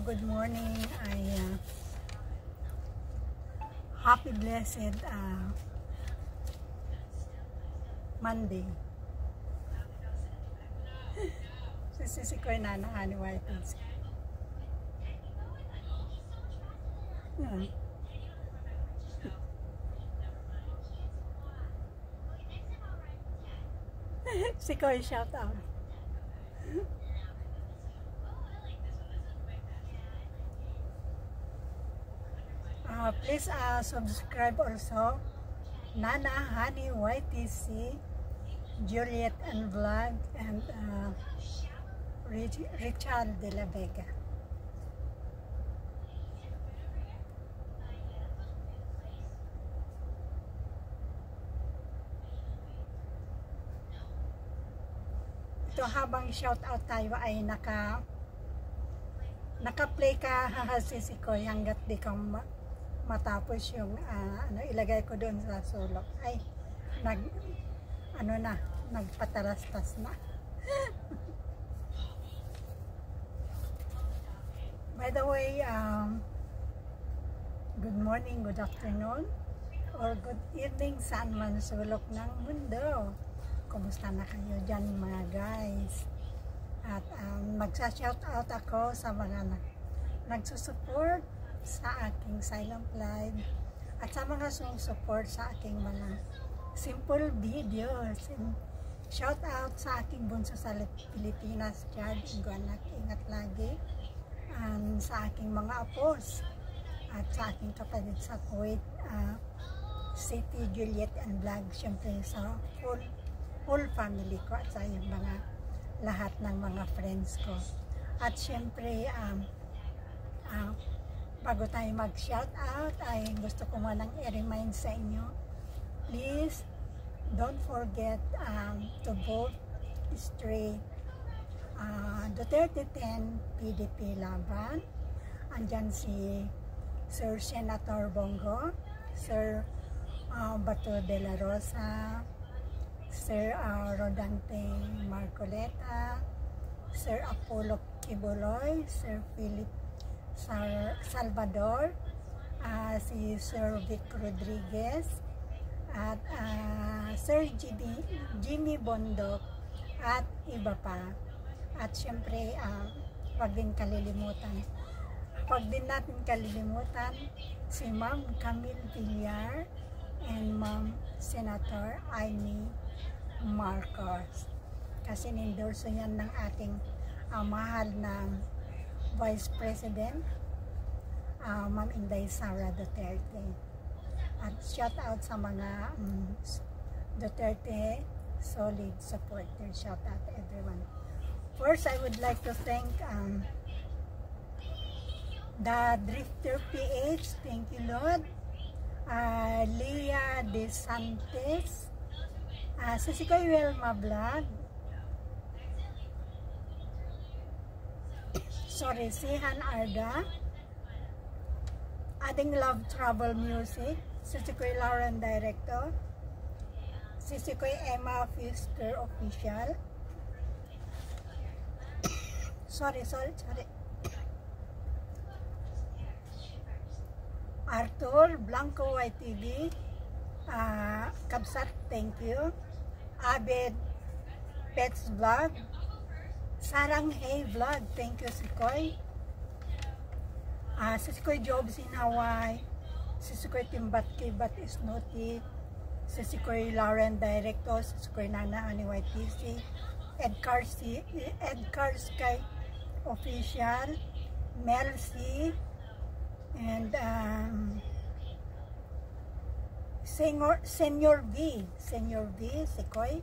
good morning. Happy blessed Monday. Si ko na ni White Hills. Si ko shout out. Please subscribe also Nana Honey YTC, Juliet and Vlog, and Richard de la Vega. Ito habang shout out tayo ay naka-play ka si Koy hanggat di ka matapos yung ilagay ko doon sa sulok ay nagpatarastas na. By the way, good morning, good afternoon, or good evening saan man sulok ng mundo. Kumusta na kayo dyan mga guys? At magsa-shout out ako sa mga nagsusupport sa aking silent live at sa mga support sa aking mga simple videos. Shout out sa aking bunso sa Pilipinas, Chad, ingat lagi, and sa aking mga apos at sa aking kapatid sa Kuwait City, Juliet and Vlog, syempre sa whole family ko at sa yung mga lahat ng mga friends ko. At syempre bago tayo mag-shout out ay gusto ko manang i-remind sa inyo, please don't forget to vote straight. Duterte 10 PDP laban. Andyan si Sir Senator Bongo, Sir Bato de la Rosa, Sir Rodante Marcoleta, Sir Apollo Kibuloy, Sir Philip Salvador, si Sir Vic Rodriguez, at Sir Jimmy Bondok, at iba pa. At syempre, wag din natin kalilimutan si Ma'am Camille Villar and Ma'am Senator Amy Marcos. Kasi nindorso yan ng ating mahal na Vice President, Ma'am Inday Sara Duterte. At shout out sa mga Duterte solid supporters. Shout out to everyone. First, I would like to thank the Drifter PH. Thank you, Lord. Leah De Santos, si Koy Welma Vlog, sorry, si Han Arda, Adding Love Travel Music, si Koy Lauren Director, si Koy Emma Fister Official, sorry, Arthur Blanco YTV, Kabsat, thank you, Abed Pets Vlog, Sarang Hey Vlog, thank you si Koy, si Koy Jobs in Hawaii, si Koy Timbat Kibat Isnoti, si Koy Lauren Director, si Koy Nana Honey YTC, Edgar Sky Official, Mel C, and Senior V, si Koy,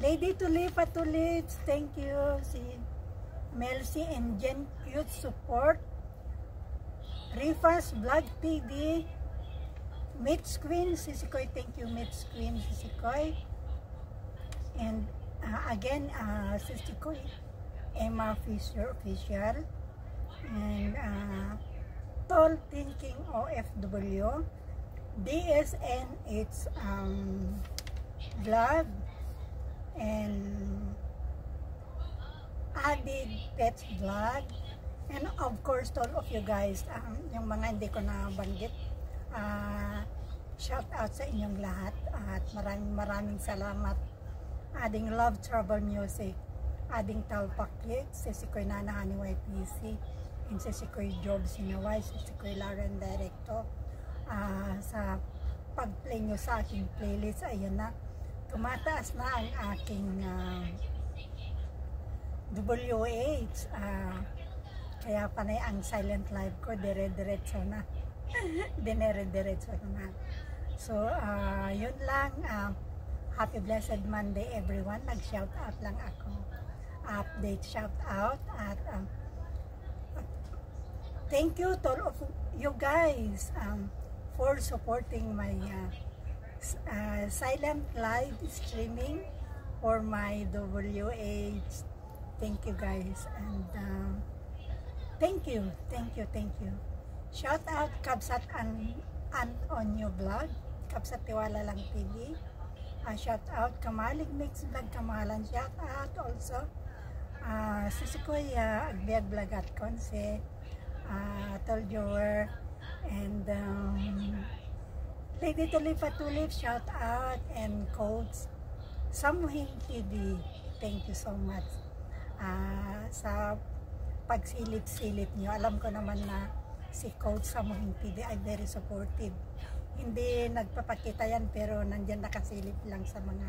Lady Tulipa Tulits, thank you, si Melcy and Jen Cute Support, Rifas Vlog TV, Mitch Queen, si Koy, thank you Mitch Queen, si Koy, and again, si Koy Emma Fisher Official, and Tall Thinking OFW, DSNH Vlog, and Added Pets Vlog, And of course, to all of you guys, yung mga hindi ko nabanggit, shout out sa inyong lahat at maraming salamat. Ading Love Trouble Music, ading Talpakik, si Sikoy Nana ni YPC, and si Sikoy Job Sinaway, si Sikoy Lauren Directo. Sa pag-play nyo sa aking playlist, ayun na, tumataas na ang aking WH. Kaya panay ang silent live ko, dire-diretso na. Dinere-diretso na. So, yun lang. Happy Blessed Monday everyone. Nag-shout out lang ako. Update shout out. At thank you to all of you guys for supporting my silent live streaming for my WH. Thank you guys. And thank you. Shout out Kabsat and on your vlog, Kabsat Tiwala Lang TV. Shout out Kamalig Mix Vlog Kamalan. Shout out also Sisikoy Agbiag Vlog at Konse, Told You Were, and Lady Tulip Patulip. Shout out, and Coach Samuhing TV. Thank you so much sa pagsilip-silip nyo. Alam ko naman na si Coach Samuhing TV ay very supportive. Hindi nagpapakita yan, pero nandyan nakasilip lang sa mga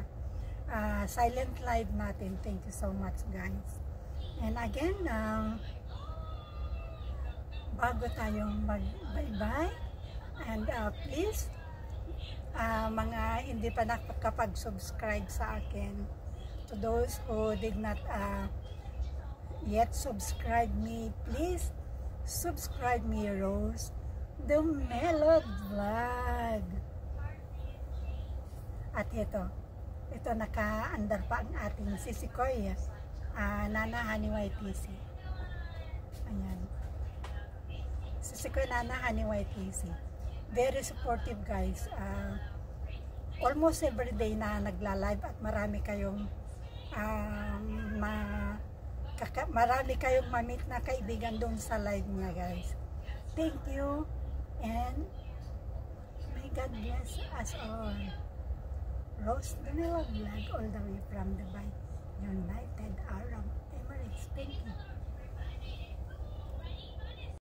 silent live natin. Thank you so much guys. And again, bago tayong mag-bye-bye, and please, mga hindi pa nakapag-subscribe sa akin, to those who did not yet subscribe me, please subscribe me, Rose the Melod Vlog. At ito naka-andar pa ang ating Sisikoy Nana Honey YTC. Ayan, Sisikoy Nana Honey YTC, very supportive guys. Almost every day na nagla-live, at marami kayong ma-meet na kaibigan doon sa live niya guys. Thank you, and may God bless us all. Rose the Melod Vlog, all the way from Dubai, United Arab Emirates. Thank you.